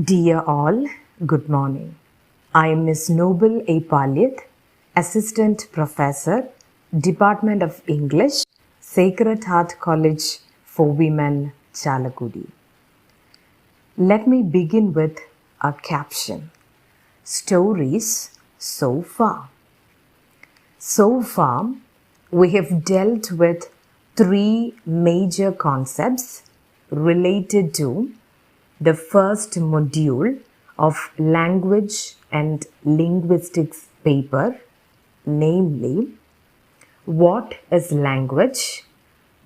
Dear all, good morning. I am Miss Noble A. Paliath, Assistant Professor, Department of English, Sacred Heart College for Women, Chalakudi. Let me begin with a caption. Stories so far. So far, we have dealt with three major concepts related to the first module of language and linguistics paper, namely, what is language,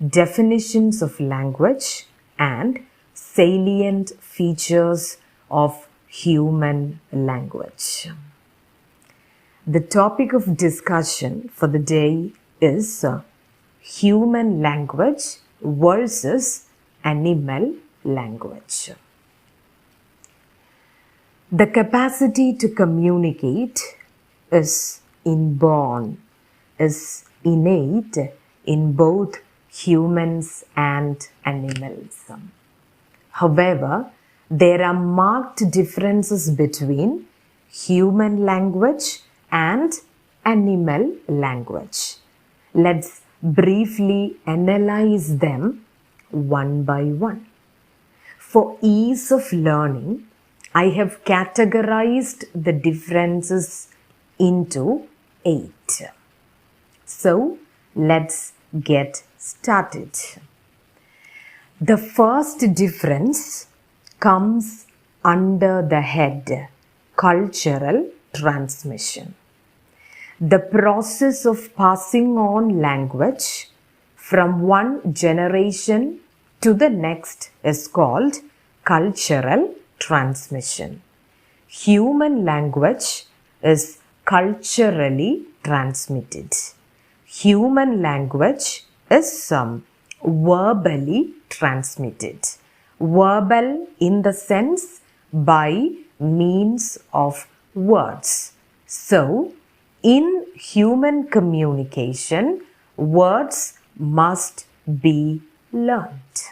definitions of language, and salient features of human language. The topic of discussion for the day is human language versus animal language. The capacity to communicate is inborn, is innate in both humans and animals. However, there are marked differences between human language and animal language. Let's briefly analyze them one by one. For ease of learning, I have categorized the differences into 8. So, let's get started. The first difference comes under the head cultural transmission. The process of passing on language from one generation to the next is called cultural transmission. Human language is culturally transmitted. Human language is verbally transmitted. Verbal in the sense by means of words. So, in human communication, words must be learnt.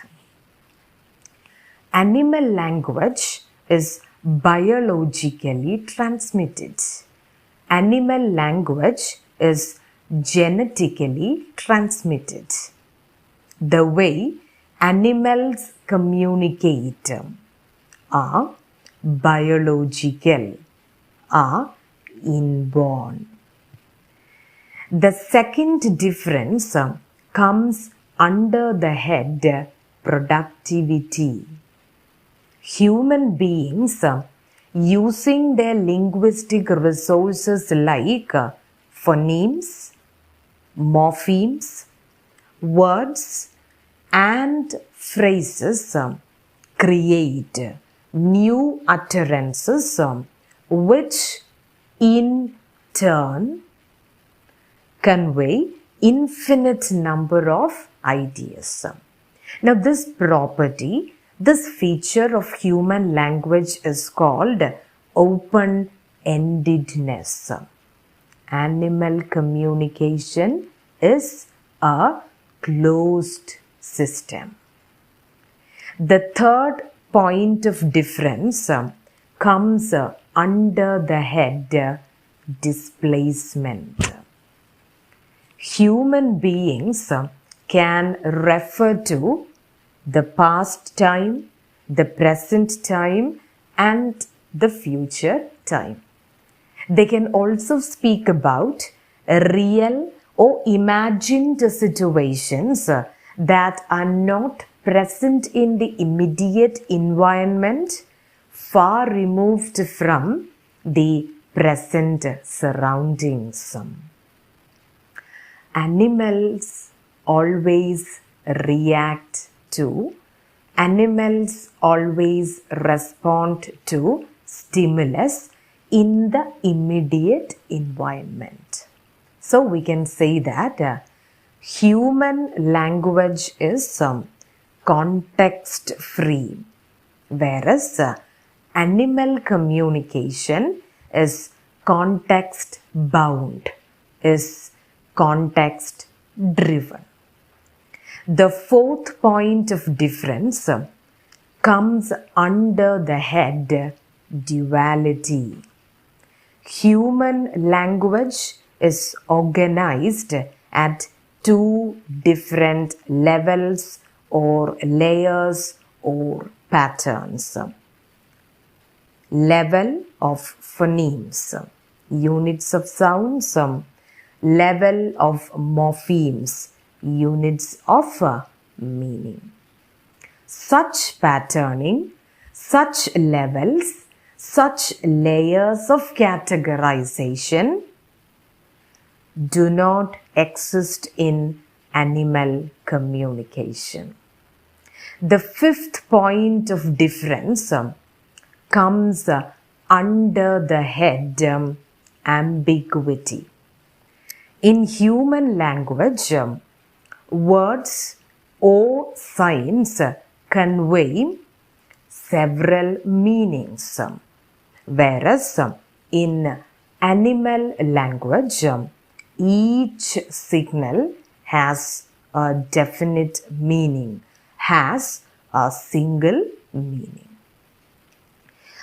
Animal language is biologically transmitted. Animal language is genetically transmitted. The way animals communicate are biological, are inborn. The second difference comes under the head productivity. Human beings using their linguistic resources like phonemes, morphemes, words and phrases create new utterances which in turn convey infinite number of ideas. Now this property, this feature of human language is called open-endedness. Animal communication is a closed system. The third point of difference comes under the head displacement. Human beings can refer to the past time, the present time, and the future time. They can also speak about real or imagined situations that are not present in the immediate environment, far removed from the present surroundings. Animals always react to, animals always respond to stimulus in the immediate environment. So we can say that human language is context free, whereas animal communication is context bound, is context driven. The fourth point of difference comes under the head duality. Human language is organized at two different levels or layers or patterns. Level of phonemes, units of sounds, level of morphemes, units of meaning. Such patterning, such levels, such layers of categorization do not exist in animal communication. The fifth point of difference comes under the head ambiguity. In human language, words or signs convey several meanings, whereas in animal language, each signal has a definite meaning, has a single meaning.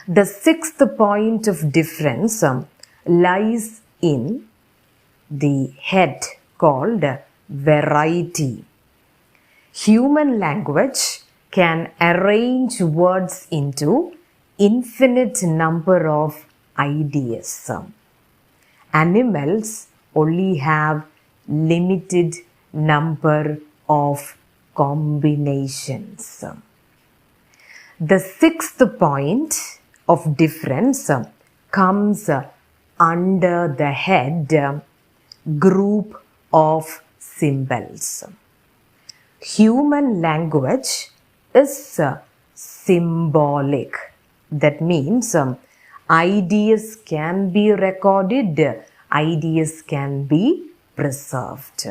The sixth point of difference lies in the head called variety. Human language can arrange words into infinite number of ideas. Animals only have limited number of combinations. The sixth point of difference comes under the head group of symbols. Human language is symbolic. That means ideas can be recorded, ideas can be preserved.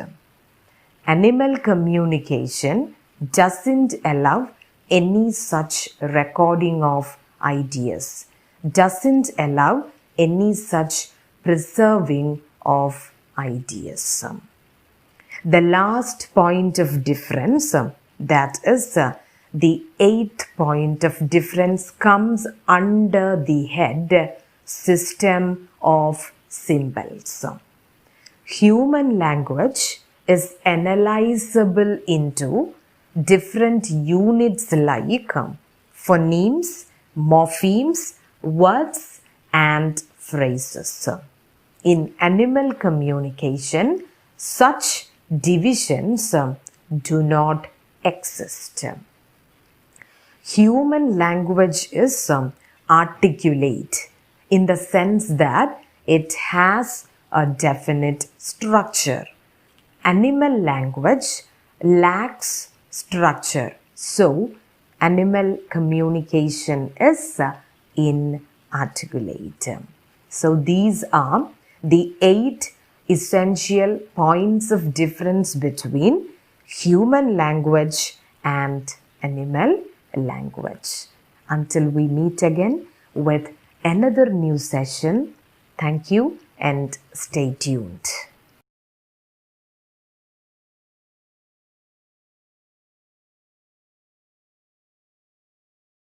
Animal communication doesn't allow any such recording of ideas, doesn't allow any such preserving of ideas. The last point of difference, that is the eighth point of difference, comes under the head system of symbols. Human language is analyzable into different units like phonemes, morphemes, words and phrases. In animal communication, such divisions do not exist. Human language is articulate in the sense that it has a definite structure. Animal language lacks structure, so animal communication is inarticulate. So these are the 8 essential points of difference between human language and animal language. Until we meet again with another new session, thank you and stay tuned.